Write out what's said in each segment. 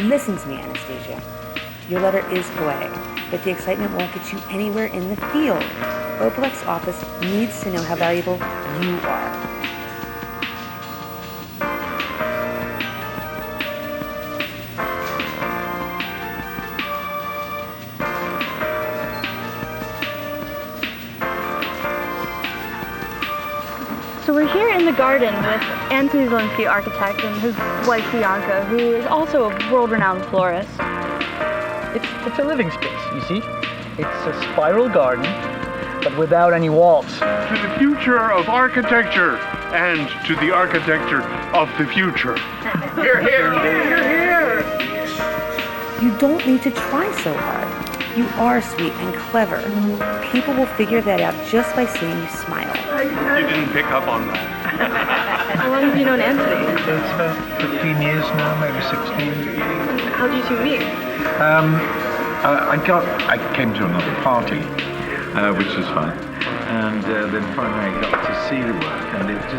Listen to me, Anastasia. Your letter is poetic, but the excitement won't get you anywhere in the field. Opalex's office needs to know how valuable you are. So we're here in the garden with Anthony Zielinski, architect, and his wife Bianca, who is also a world-renowned florist. It's a living space, you see? It's a spiral garden, but without any walls. To the future of architecture, and to the architecture of the future. You're here! You're here! You don't need to try so hard. You are sweet and clever. People will figure that out just by seeing you smile. You didn't pick up on that. How long have you known Anthony? It's about 15 years now, maybe 16. How did you two meet? I came to another party, which was fun, and then finally I got to see the work, and it's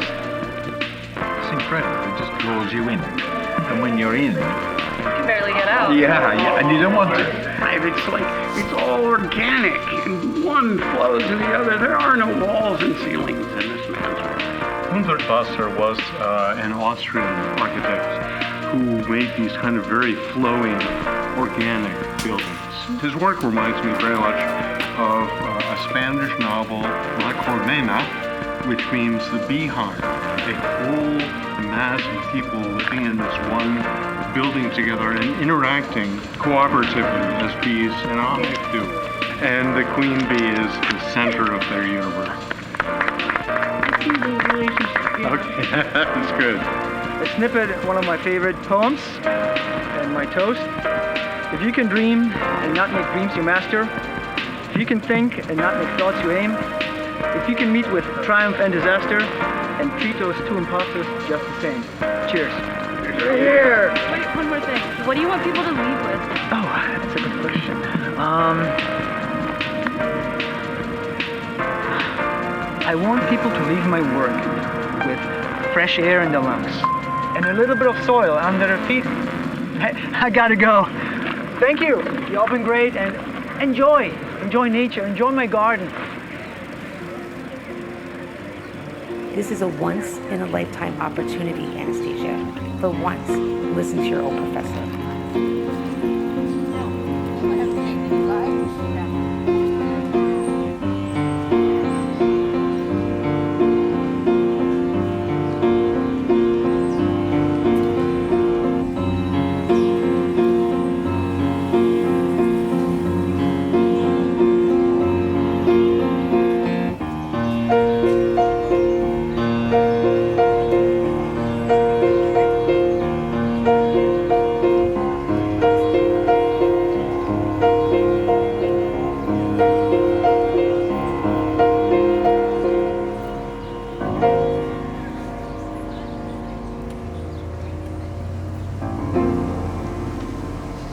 incredible. It just draws you in, and when you're in, You can barely get out. yeah, and you don't want to. It's like, it's all organic, and one flows to the other. There are no walls and ceilings in this man's work. Hundertwasser was an Austrian architect who made these kind of very flowing, organic buildings. His work reminds me very much of a Spanish novel, La Colmena, which means the beehive, a whole mass of people living in this one building together and interacting cooperatively as bees and hive do. And the queen bee is the center of their universe. Okay, that's good. A snippet of one of my favorite poems, and my toast. If you can dream and not make dreams you master, if you can think and not make thoughts you aim, if you can meet with triumph and disaster, and treat those two imposters just the same. Cheers. Here. Wait, one more thing. What do you want people to leave with? Oh, that's a good question. I want people to leave my work with fresh air in their lungs and a little bit of soil under their feet. I gotta go. Thank you. Y'all been great, and enjoy nature, enjoy my garden. This is a once-in-a-lifetime opportunity, Anastasia. For once, listen to your old professor.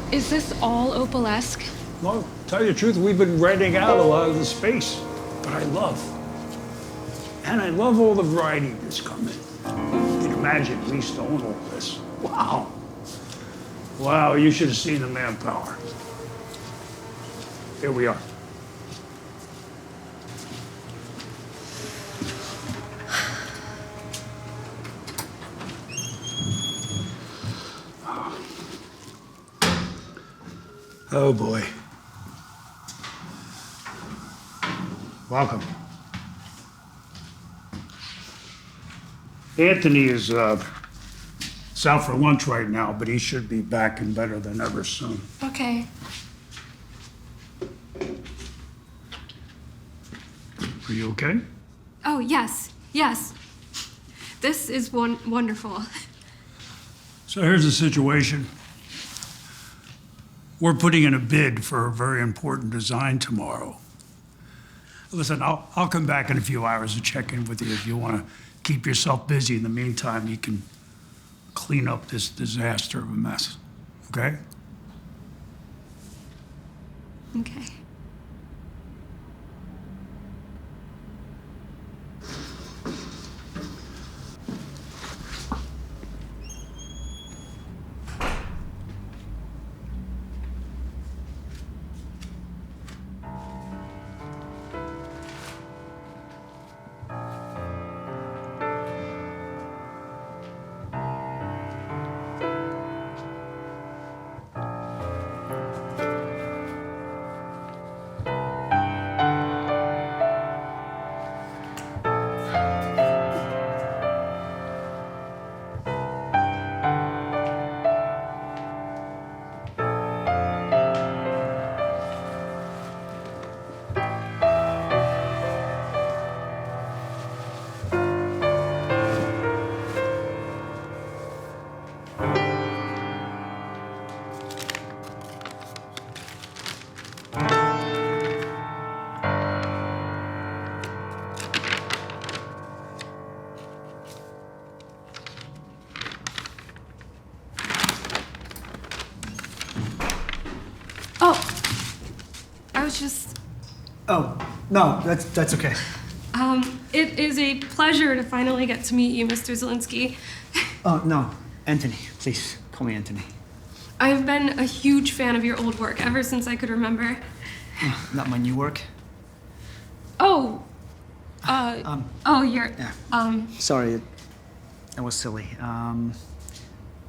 Is this all Opalesque? Well, tell you the truth, we've been renting out a lot of the space, but I love all the variety that's come in. You can imagine lease own all this. Wow. Wow, you should have seen the manpower. Here we are. Oh boy. Welcome. Anthony is out for lunch right now, but he should be back and better than ever soon. Okay. Are you okay? Oh, yes. This is wonderful. So here's the situation. We're putting in a bid for a very important design tomorrow. Listen, I'll come back in a few hours to check in with you if you want to keep yourself busy. In the meantime, you can clean up this disaster of a mess, okay? Okay. just... Oh, no, that's okay. It is a pleasure to finally get to meet you, Mr. Zielinski. Oh, no, Anthony, please, call me Anthony. I've been a huge fan of your old work ever since I could remember. Not my new work. Oh, you're, Yeah. Sorry, that was silly.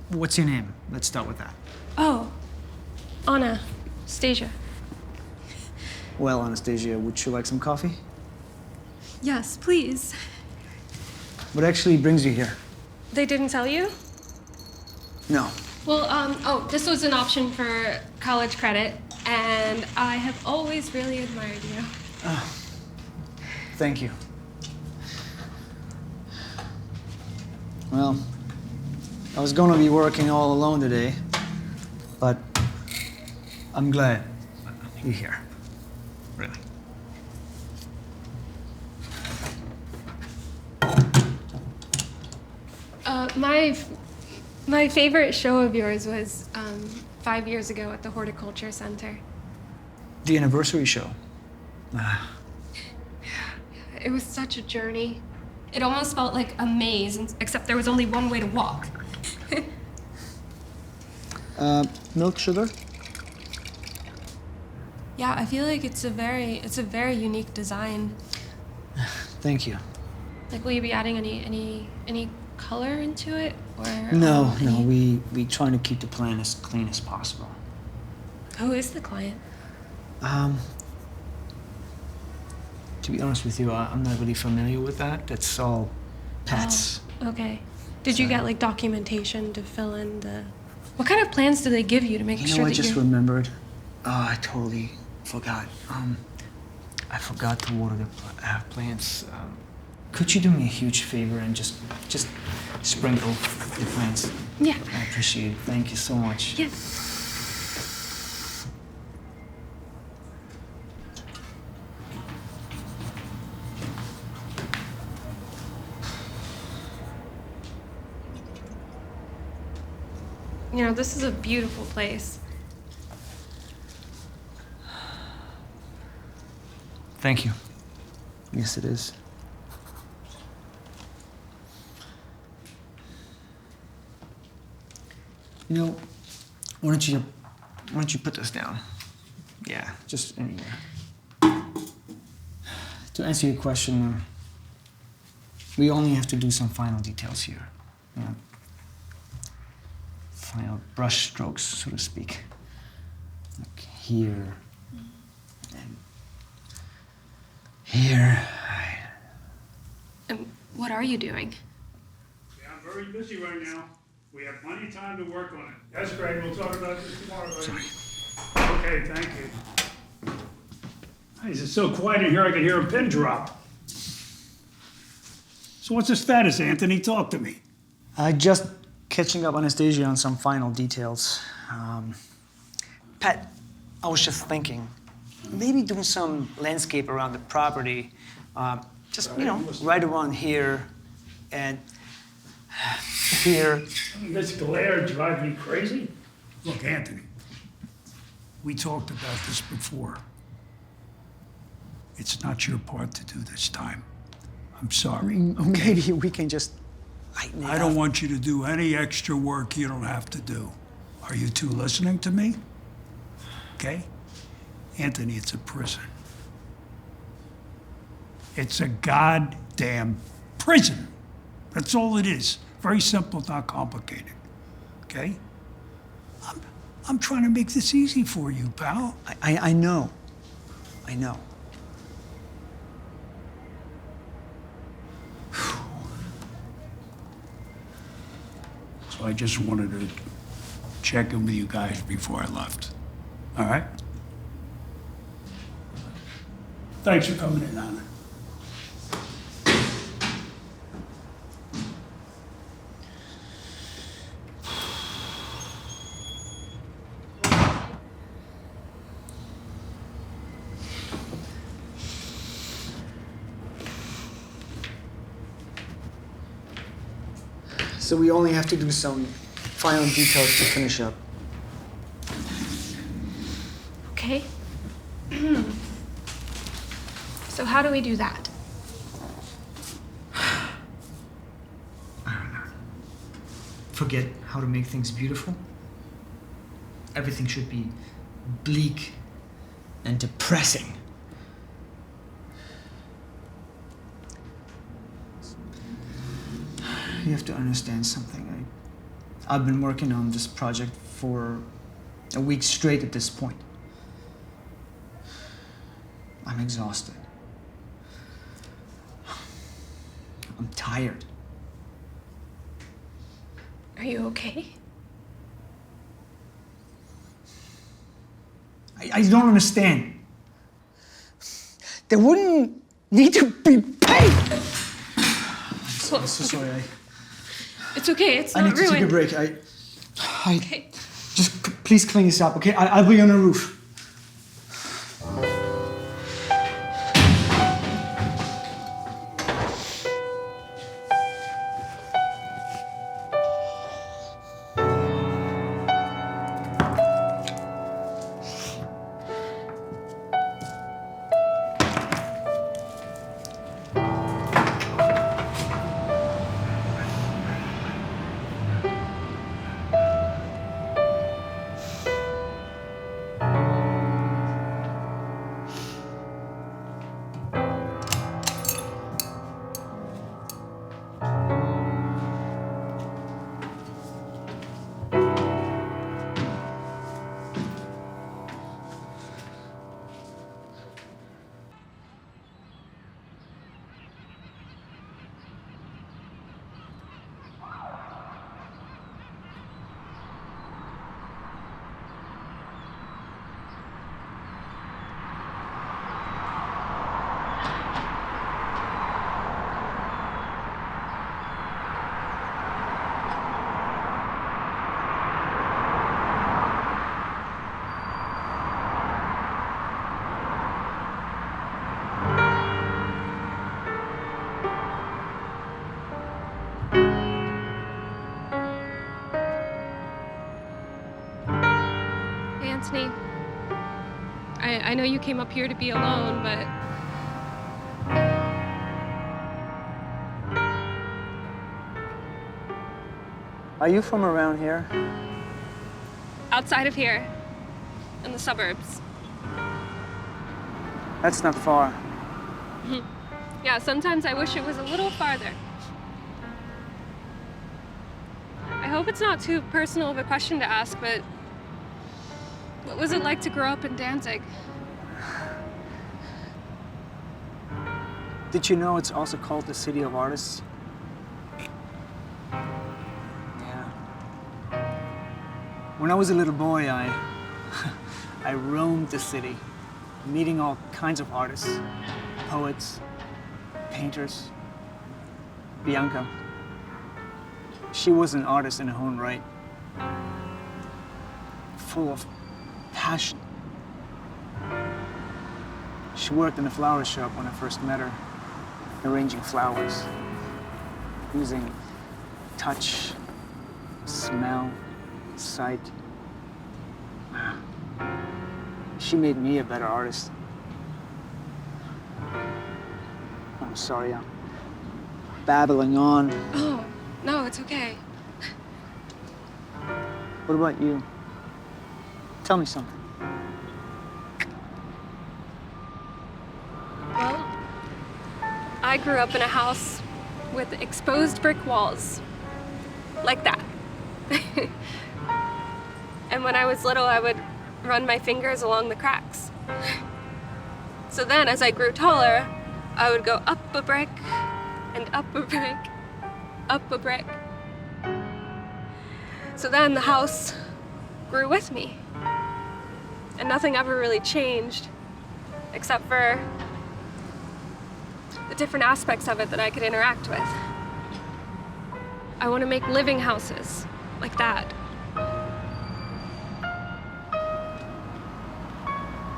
What's your name? Let's start with that. oh, Anastasia. Well, Anastasia, would you like some coffee? Yes, please. What actually brings you here? They didn't tell you? No. Well, this was an option for college credit, and I have always really admired you. Thank you. Well, I was gonna be working all alone today, but I'm glad you're here. Really. My favorite show of yours was 5 years ago at the Horticulture Center. The anniversary show. It was such a journey. It almost felt like a maze, except there was only one way to walk. Milk, sugar? Yeah, I feel like it's a very unique design. Thank you. Like, will you be adding any color into it, or No, we trying to keep the plan as clean as possible. Who is the client? To be honest with you, I'm not really familiar with that. That's all Pat's. Oh, okay. Did you get like documentation to fill in the? What kind of plans do they give you to make sure I that just you're? remembered. Oh, I totally forgot. I forgot to water the plants. Could you do me a huge favor and just sprinkle the plants? Yeah. I appreciate it. Thank you so much. Yeah. You know, this is a beautiful place. Thank you. Yes, it is. You know, why don't you put this down? Yeah, just anywhere. To answer your question, we only have to do some final details here. You know, final brush strokes, so to speak. Like here and here. And what are you doing? Yeah, I'm very busy right now. We have plenty of time to work on it. Yes, Greg, we'll talk about this tomorrow, buddy. Sorry. Okay, thank you. Is it so quiet in here I can hear a pin drop? So what's the status, Anthony? Talk to me. Just catching up Anastasia on some final details. Pat, I was just thinking, maybe doing some landscape around the property. Just, you know, right around here and here. This glare drives me crazy. Look, Anthony, we talked about this before. It's not your part to do this time. I'm sorry. Okay? Maybe we can just lighten it I don't up. want you to do any extra work you don't have to do. Are you two listening to me? Okay? Anthony, it's a prison. It's a goddamn prison. That's all it is. Very simple, not complicated. Okay? I'm trying to make this easy for you, pal. I know. I know. So I just wanted to check in with you guys before I left. All right? Thanks for coming in, Anna. So we only have to do some final details to finish up. Okay. So how do we do that? Forget how to make things beautiful. Everything should be bleak and depressing. You have to understand something. I've been working on this project for a week straight at this point. I'm exhausted. I'm tired. Are you okay? I don't understand. They wouldn't need to be paid. I'm so sorry. It's okay. It's I not need to take a ruined. break. Okay. Just please clean this up, okay? I'll be on the roof. Anthony, I know you came up here to be alone, but Are you from around here? outside of here, in the suburbs. That's not far. Yeah, sometimes I wish it was a little farther. I hope it's not too personal of a question to ask, but what was it like to grow up in Danzig? Did you know it's also called the City of Artists? Yeah. When I was a little boy, I roamed the city, meeting all kinds of artists, poets, painters. Bianca. She was an artist in her own right, full of passion. She worked in a flower shop when I first met her, arranging flowers, using touch, smell, sight. She made me a better artist. I'm sorry, I'm babbling on. Oh, no, it's okay. What about you? Tell me something. Well, I grew up in a house with exposed brick walls, like that. And when I was little, I would run my fingers along the cracks. So then, as I grew taller, I would go up a brick, and up a brick, up a brick. So then the house grew with me. And nothing ever really changed, except for the different aspects of it that I could interact with. I want to make living houses like that.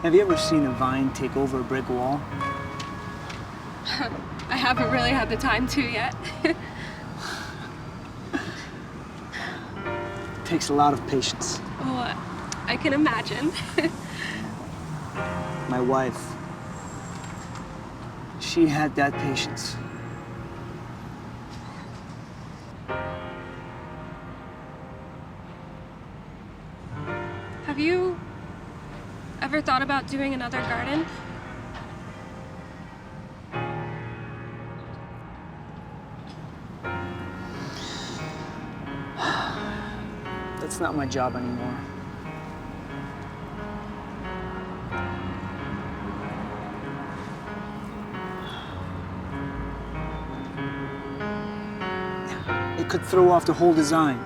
Have you ever seen a vine take over a brick wall? I haven't really had the time to yet. It takes a lot of patience. Oh, I can imagine. My wife. She had that patience. Have you ever thought about doing another garden? That's not my job anymore. It could throw off the whole design.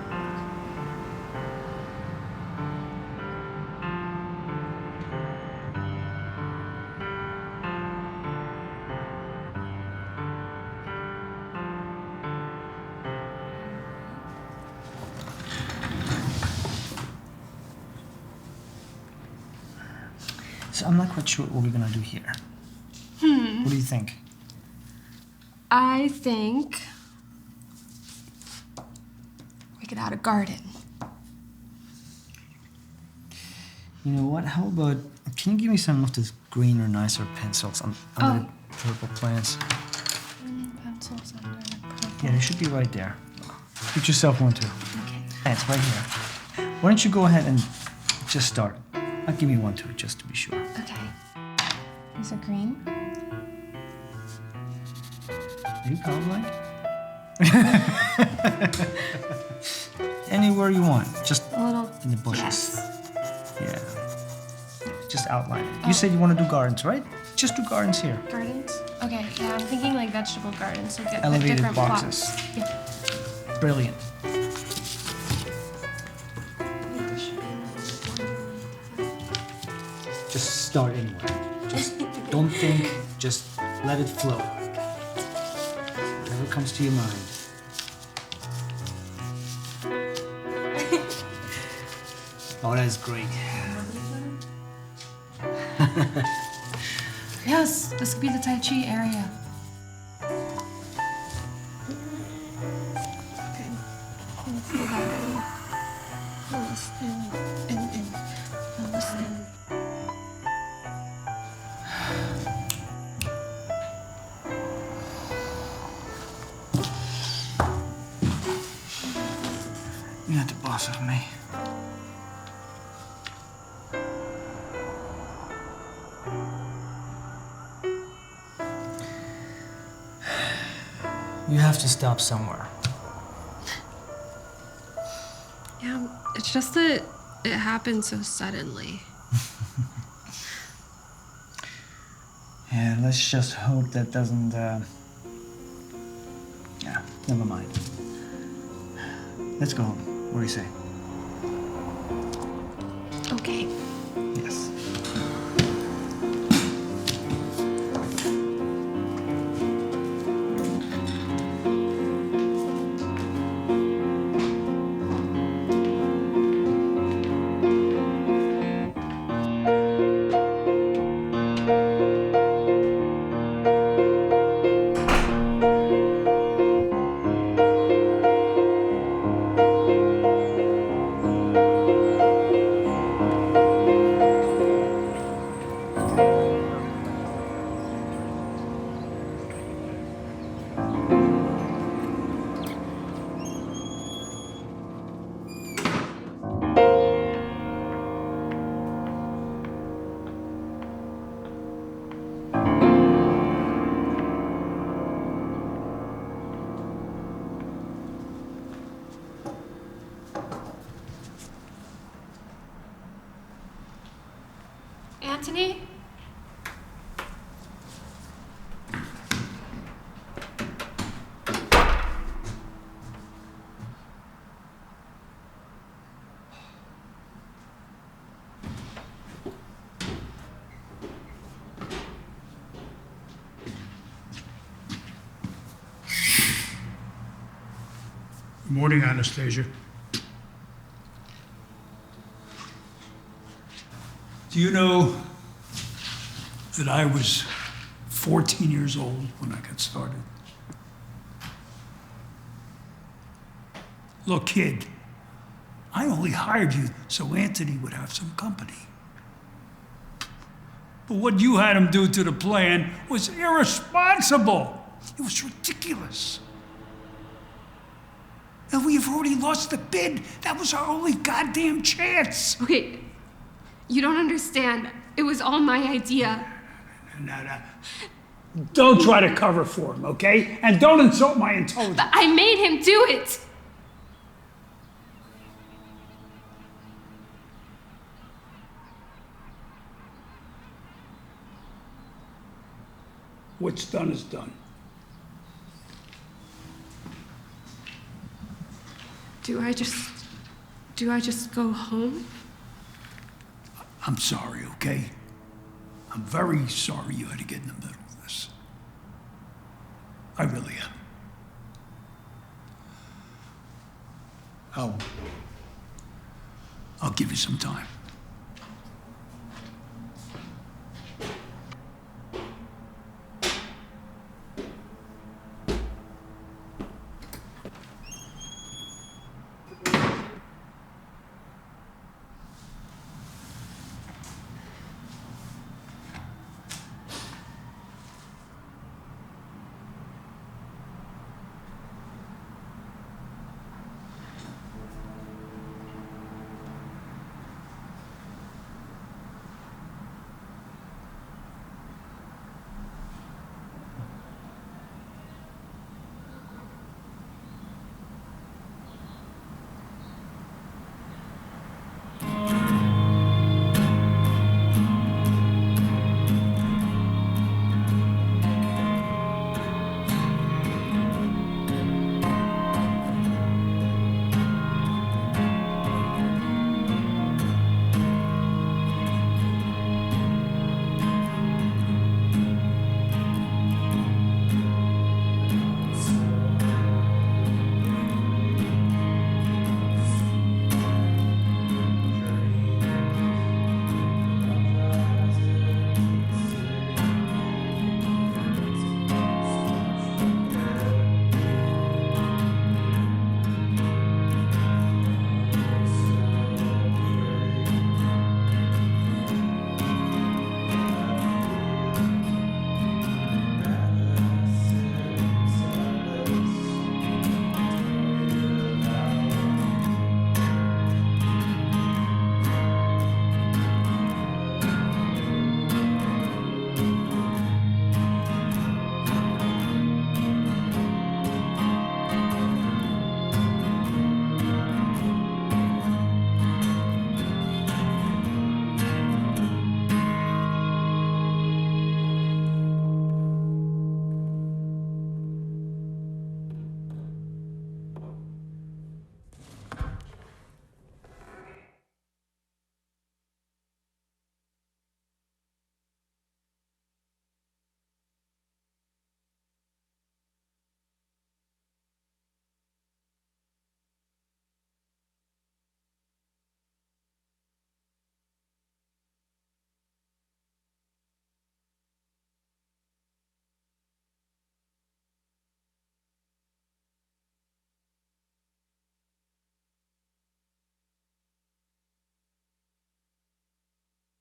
So I'm not quite sure what we're gonna do here. What do you think? I think we could add a garden. You know what? How about, can you give me some of those greener, nicer pencils under the purple plants? Pencils under the purple. Yeah, they should be right there. Get yourself one too. Okay. Yeah, it's right here. Why don't you go ahead and just start? I'll give me one too, just to be sure. Okay. These are green. Are you colorblind? Anywhere you want, just A little. in the bushes. Yes. Yeah. Just outline it. You said you want to do gardens, right? Just do gardens here. Gardens? Okay, yeah, I'm thinking like vegetable gardens, like Elevated different boxes. plots. Yeah. Brilliant. Just start anywhere. Just don't think, just let it flow. Whatever comes to your mind. Oh, that's great. Yes, this could be the Tai Chi area. Okay. Let's do that. And listen. You're not the boss of me. You have to stop somewhere. Yeah, it's just that it happened so suddenly. Yeah, let's just hope that doesn't, yeah, never mind. Let's go home. What do you say? Okay. Yes. Anthony? Good morning, Anastasia. Do you know that I was 14 years old when I got started? Look, kid, I only hired you so Anthony would have some company. But what you had him do to the plan was irresponsible. It was ridiculous. And we've already lost the bid. That was our only goddamn chance. Okay, you don't understand. It was all my idea. No. Don't try to cover for him, okay? And don't insult my intelligence. But I made him do it. What's done is done. Do I just go home? I'm sorry, okay? I'm very sorry you had to get in the middle of this. I really am. I'll give you some time.